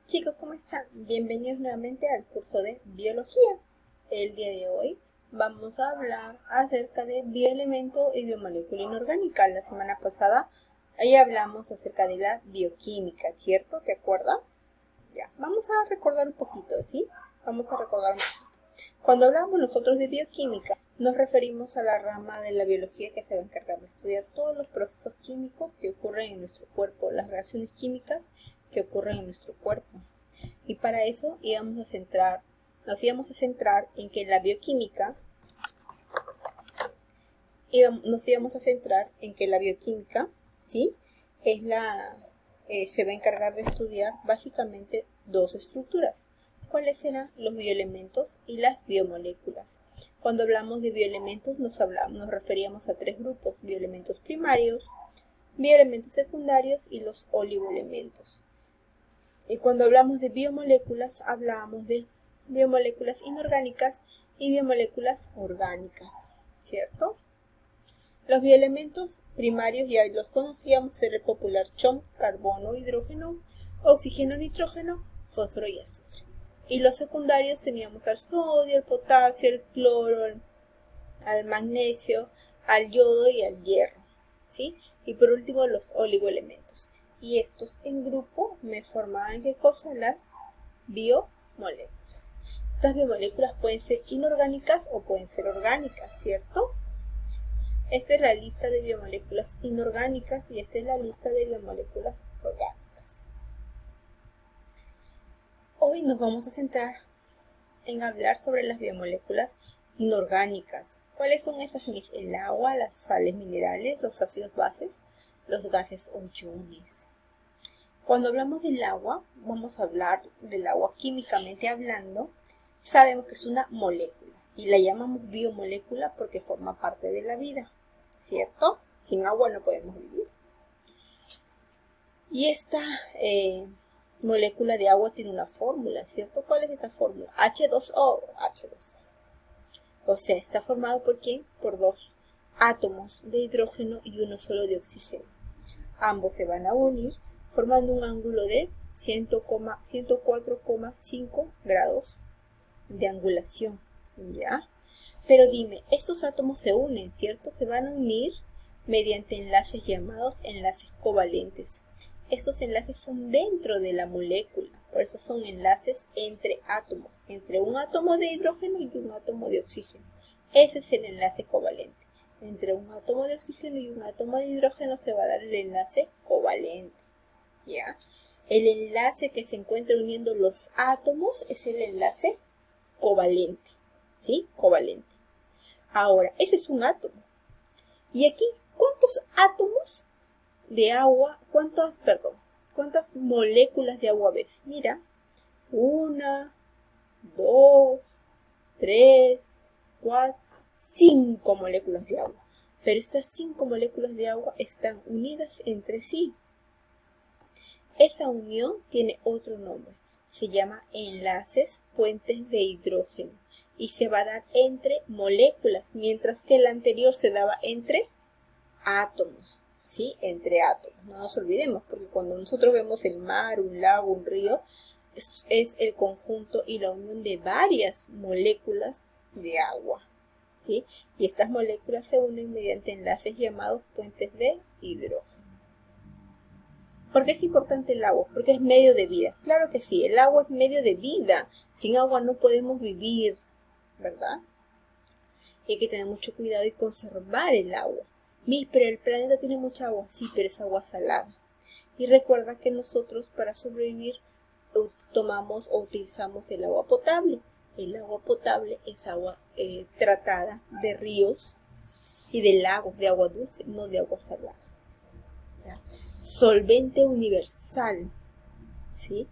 Chicos, ¿cómo están? Bienvenidos nuevamente al curso de biología. El día de hoy vamos a hablar acerca de bioelemento y biomolécula inorgánica. La semana pasada ahí hablamos acerca de la bioquímica, ¿cierto? ¿Te acuerdas? Ya, vamos a recordar un poquito, ¿sí? Vamos a recordar un poquito. Cuando hablamos nosotros de bioquímica, nos referimos a la rama de la biología que se va a encargar de estudiar todos los procesos químicos que ocurren en nuestro cuerpo, las reacciones químicas que ocurren en nuestro cuerpo. Y para eso nos íbamos a centrar en que la bioquímica, ¿sí? Se va a encargar de estudiar básicamente dos estructuras. ¿Cuáles serán los bioelementos y las biomoléculas? Cuando hablamos de bioelementos nos referíamos a tres grupos: bioelementos primarios, bioelementos secundarios y los oligoelementos. Y cuando hablamos de biomoléculas, hablamos de biomoléculas inorgánicas y biomoléculas orgánicas, ¿cierto? Los bioelementos primarios ya los conocíamos: el popular CHOM, carbono, hidrógeno, oxígeno, nitrógeno, fósforo y azufre. Y los secundarios teníamos al sodio, al potasio, al cloro, al magnesio, al yodo y al hierro, ¿sí? Y por último los oligoelementos. Y estos en grupo me formaban ¿qué cosa? Las biomoléculas. Estas biomoléculas pueden ser inorgánicas o pueden ser orgánicas, ¿cierto? Esta es la lista de biomoléculas inorgánicas y esta es la lista de biomoléculas orgánicas. Hoy nos vamos a centrar en hablar sobre las biomoléculas inorgánicas. ¿Cuáles son esas? El agua, las sales minerales, los ácidos bases, los gases o iones. Cuando hablamos del agua, vamos a hablar del agua químicamente hablando. Sabemos que es una molécula y la llamamos biomolécula porque forma parte de la vida, ¿cierto? Sin agua no podemos vivir. Y esta molécula de agua tiene una fórmula, ¿cierto? ¿Cuál es esa fórmula? H2O. O sea, está formado ¿por quién? Por dos átomos de hidrógeno y uno solo de oxígeno. Ambos se van a unir formando un ángulo de 104,5 grados de angulación, ¿ya? Pero dime, estos átomos se unen, ¿cierto? Se van a unir mediante enlaces llamados enlaces covalentes. Estos enlaces son dentro de la molécula, por eso son enlaces entre átomos, entre un átomo de hidrógeno y un átomo de oxígeno. Ese es el enlace covalente. Entre un átomo de oxígeno y un átomo de hidrógeno se va a dar el enlace covalente, ¿ya? El enlace que se encuentra uniendo los átomos es el enlace covalente, ¿sí? Covalente. Ahora, ese es un átomo. Y aquí, ¿cuántos átomos de agua, cuántas moléculas de agua ves? Mira, 1, 2, 3, 4, 5 moléculas de agua. Pero estas 5 moléculas de agua están unidas entre sí. Esa unión tiene otro nombre. Se llama enlaces puentes de hidrógeno. Y se va a dar entre moléculas, mientras que el anterior se daba entre átomos. ¿Sí? Entre átomos. No nos olvidemos, porque cuando nosotros vemos el mar, un lago, un río, es el conjunto y la unión de varias moléculas de agua, ¿sí? Y estas moléculas se unen mediante enlaces llamados puentes de hidrógeno. ¿Por qué es importante el agua? Porque es medio de vida. Claro que sí, el agua es medio de vida. Sin agua no podemos vivir, ¿verdad? Y hay que tener mucho cuidado y conservar el agua. Pero el planeta tiene mucha agua, sí, pero es agua salada. Y recuerda que nosotros para sobrevivir tomamos o utilizamos el agua potable. El agua potable es agua tratada de ríos y de lagos de agua dulce, no de agua salada. ¿Ya? Solvente universal, ¿sí?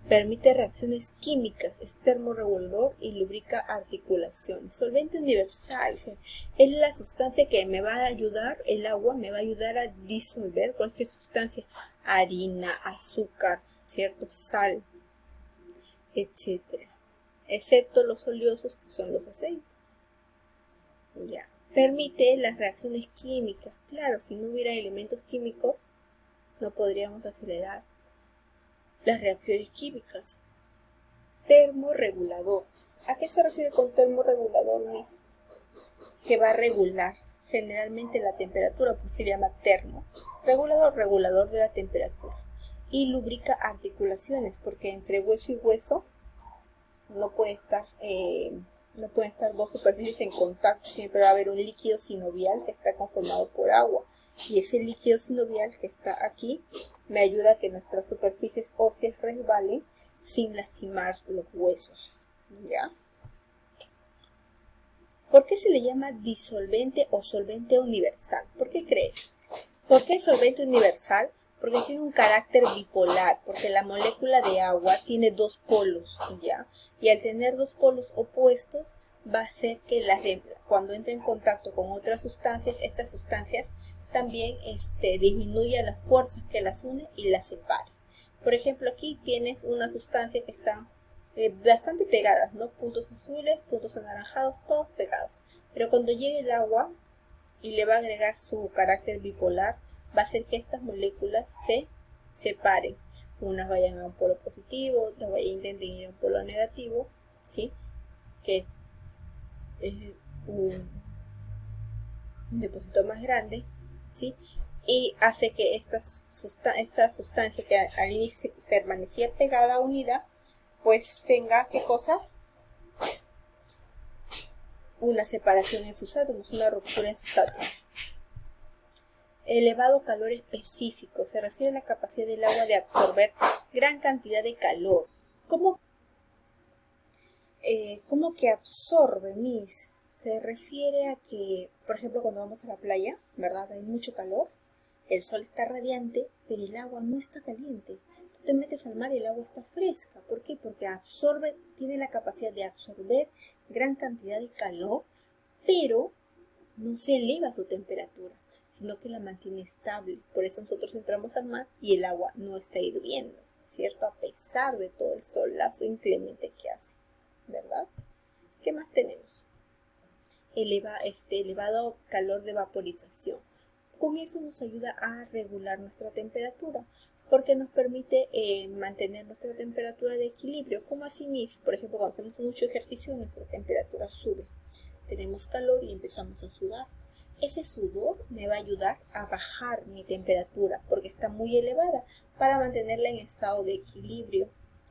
Permite reacciones químicas, es termorregulador y lubrica articulaciones. Solvente universal, es la sustancia que me va a ayudar, el agua me va a ayudar a disolver cualquier sustancia, harina, azúcar, ¿cierto? Sal, etcétera, excepto los oleosos que son los aceites. Ya. Permite las reacciones químicas. Claro, si no hubiera elementos químicos, no podríamos acelerar Las reacciones químicas. Termorregulador. ¿A qué se refiere con termorregulador, Miss? Que va a regular generalmente la temperatura, pues se llama termorregulador, regulador de la temperatura. Y lubrica articulaciones, porque entre hueso y hueso no pueden estar dos superficies en contacto, siempre va a haber un líquido sinovial que está conformado por agua. Y ese líquido sinovial que está aquí me ayuda a que nuestras superficies óseas resbalen sin lastimar los huesos, ¿ya? ¿Por qué se le llama disolvente o solvente universal? ¿Por qué crees? ¿Por qué solvente universal? Porque tiene un carácter bipolar, porque la molécula de agua tiene dos polos, ¿ya? Y al tener dos polos opuestos, va a hacer que cuando entre en contacto con otras sustancias, estas sustancias también disminuyan las fuerzas que las unen y las separen. Por ejemplo, aquí tienes una sustancia que está bastante pegadas, ¿no? Puntos azules, puntos anaranjados, todos pegados. Pero cuando llegue el agua y le va a agregar su carácter bipolar, va a hacer que estas moléculas se separen. Unas vayan a un polo positivo, otras intenten ir a un polo negativo, ¿sí? Que es un depósito más grande, ¿sí? Y hace que esta sustancia que al inicio permanecía pegada, unida, pues tenga, ¿qué cosa? Una separación en sus átomos, una ruptura en sus átomos. Elevado calor específico se refiere a la capacidad del agua de absorber gran cantidad de calor. ¿Cómo que absorbe, Miss? Se refiere a que, por ejemplo, cuando vamos a la playa, ¿verdad? Hay mucho calor, el sol está radiante, pero el agua no está caliente. Tú te metes al mar y el agua está fresca. ¿Por qué? Porque tiene la capacidad de absorber gran cantidad de calor, pero no se eleva su temperatura, sino que la mantiene estable. Por eso nosotros entramos al mar y el agua no está hirviendo, ¿cierto? A pesar de todo el solazo inclemente que hace, ¿verdad? ¿Qué más tenemos? Elevado calor de vaporización. Con eso nos ayuda a regular nuestra temperatura, porque nos permite mantener nuestra temperatura de equilibrio. Como así mismo, por ejemplo, cuando hacemos mucho ejercicio, nuestra temperatura sube. Tenemos calor y empezamos a sudar. Ese sudor me va a ayudar a bajar mi temperatura, porque está muy elevada, para mantenerla en estado de equilibrio.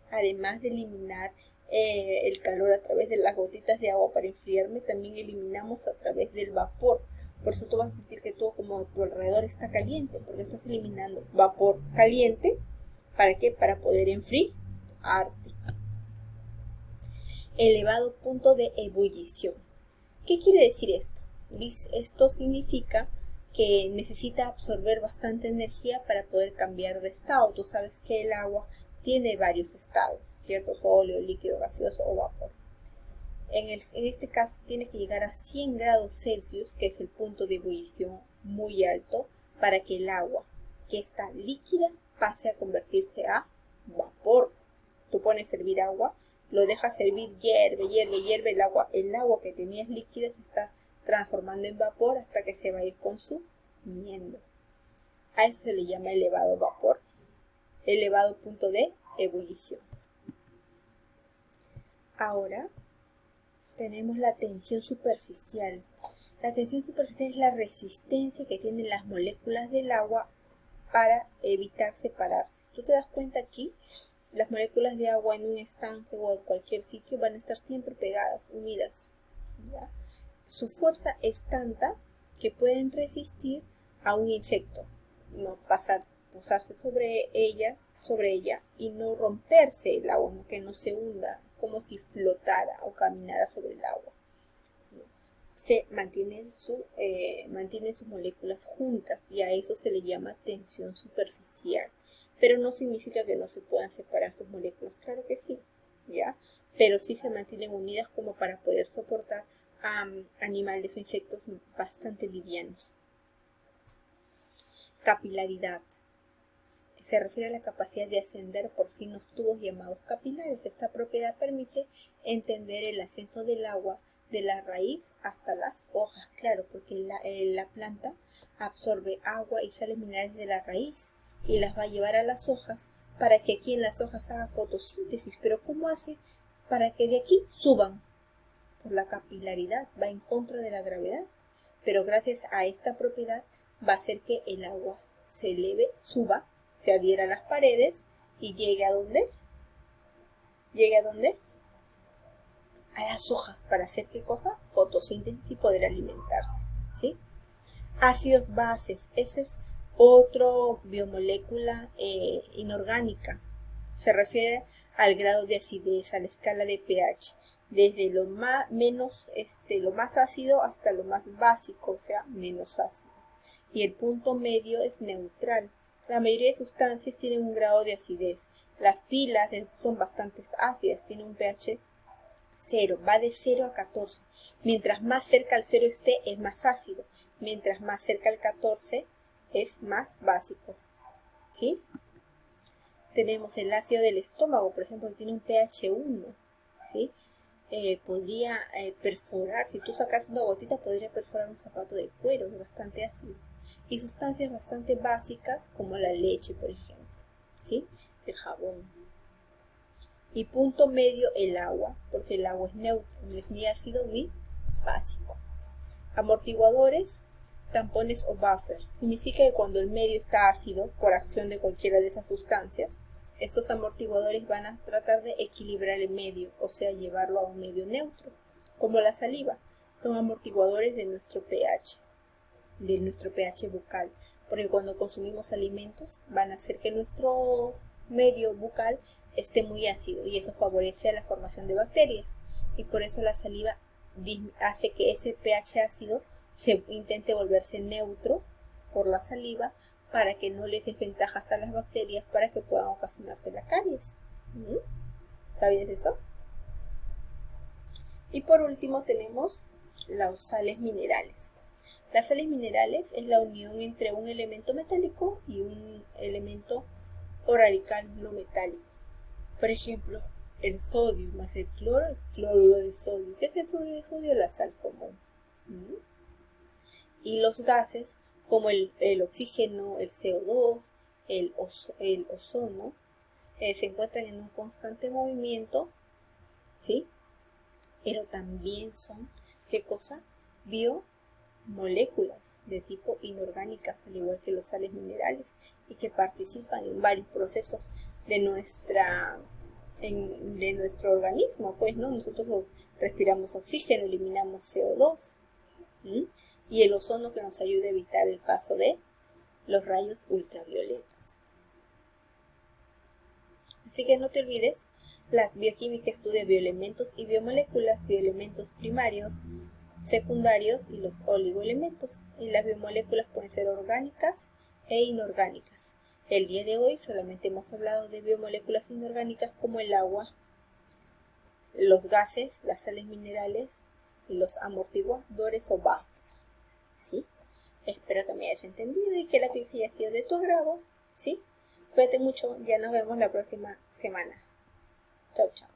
Además de eliminar el calor a través de las gotitas de agua para enfriarme, también eliminamos a través del vapor. Por eso tú vas a sentir que todo como a tu alrededor está caliente, porque estás eliminando vapor caliente. ¿Para qué? Para poder enfriarte. Elevado punto de ebullición. ¿Qué quiere decir esto? Esto significa que necesita absorber bastante energía para poder cambiar de estado. Tú sabes que el agua tiene varios estados, ¿cierto? Sólido, líquido, gaseoso o vapor. En este caso tiene que llegar a 100 grados Celsius, que es el punto de ebullición muy alto, para que el agua que está líquida pase a convertirse a vapor. Tú pones a hervir agua, lo dejas hervir, hierve el agua que tenías líquida se está transformando en vapor hasta que se va a ir consumiendo. A eso se le llama elevado vapor, elevado punto de ebullición. Ahora tenemos la tensión superficial. La tensión superficial es la resistencia que tienen las moléculas del agua para evitar separarse. Tú te das cuenta aquí, las moléculas de agua en un estanque o en cualquier sitio van a estar siempre pegadas, unidas, ¿ya? Su fuerza es tanta que pueden resistir a un insecto, no posarse sobre ella y no romperse el agua, que no se hunda, como si flotara o caminara sobre el agua. Se mantienen sus moléculas juntas y a eso se le llama tensión superficial. Pero no significa que no se puedan separar sus moléculas, claro que sí, ¿ya? Pero sí se mantienen unidas como para poder soportar a animales o insectos bastante livianos. Capilaridad. Se refiere a la capacidad de ascender por finos tubos llamados capilares. Esta propiedad permite entender el ascenso del agua de la raíz hasta las hojas. Claro, porque la planta absorbe agua y sales minerales de la raíz y las va a llevar a las hojas para que aquí en las hojas haga fotosíntesis. Pero ¿cómo hace para que de aquí suban? Por la capilaridad, va en contra de la gravedad. Pero gracias a esta propiedad va a hacer que el agua se eleve, suba, se adhiera a las paredes y llegue a ¿dónde? ¿Llegue a dónde? A las hojas, para hacer ¿qué cosa? Fotosíntesis y poder alimentarse, ¿sí? Ácidos bases, ese es otro biomolécula inorgánica. Se refiere al grado de acidez, a la escala de pH, desde lo más ácido hasta lo más básico, o sea, menos ácido. Y el punto medio es neutral. La mayoría de sustancias tienen un grado de acidez. Las pilas son bastante ácidas, tienen un pH 0, va de 0 a 14. Mientras más cerca al 0 esté, es más ácido. Mientras más cerca al 14, es más básico. ¿Sí? Tenemos el ácido del estómago, por ejemplo, que tiene un pH 1. ¿Sí? Podría perforar, si tú sacas una gotita, podría perforar un zapato de cuero, es bastante ácido. Y sustancias bastante básicas, como la leche, por ejemplo. ¿Sí? El jabón. Y punto medio el agua, porque el agua es neutro, no es ni ácido ni básico. Amortiguadores, tampones o buffers. Significa que cuando el medio está ácido, por acción de cualquiera de esas sustancias, estos amortiguadores van a tratar de equilibrar el medio, o sea, llevarlo a un medio neutro, como la saliva. Son amortiguadores de nuestro pH bucal, porque cuando consumimos alimentos van a hacer que nuestro medio bucal esté muy ácido y eso favorece a la formación de bacterias y por eso la saliva hace que ese pH ácido se intente volverse neutro por la saliva para que no les des ventajas a las bacterias para que puedan ocasionarte la caries. ¿Sabías eso? Y por último tenemos las sales minerales. Las sales minerales es la unión entre un elemento metálico y un elemento o radical no metálico. Por ejemplo, el sodio más el cloruro de sodio. ¿Qué es el cloruro de sodio? La sal común. Y los gases, como el oxígeno, el CO2, el ozono, se encuentran en un constante movimiento, ¿sí? Pero también son, ¿qué cosa? Biomoléculas de tipo inorgánicas, al igual que los sales minerales, y que participan en varios procesos de nuestro organismo, pues, ¿no? Nosotros respiramos oxígeno, eliminamos CO2, y el ozono que nos ayuda a evitar el paso de los rayos ultravioletas. Así que no te olvides, la bioquímica estudia bioelementos y biomoléculas, bioelementos primarios, secundarios y los oligoelementos. Y las biomoléculas pueden ser orgánicas e inorgánicas. El día de hoy solamente hemos hablado de biomoléculas inorgánicas como el agua, los gases, las sales minerales y los amortiguadores o buffers. ¿Sí? Espero que me hayas entendido y que la clase haya sido de tu agrado. ¿Sí? Cuídate mucho, ya nos vemos la próxima semana. Chau, chau.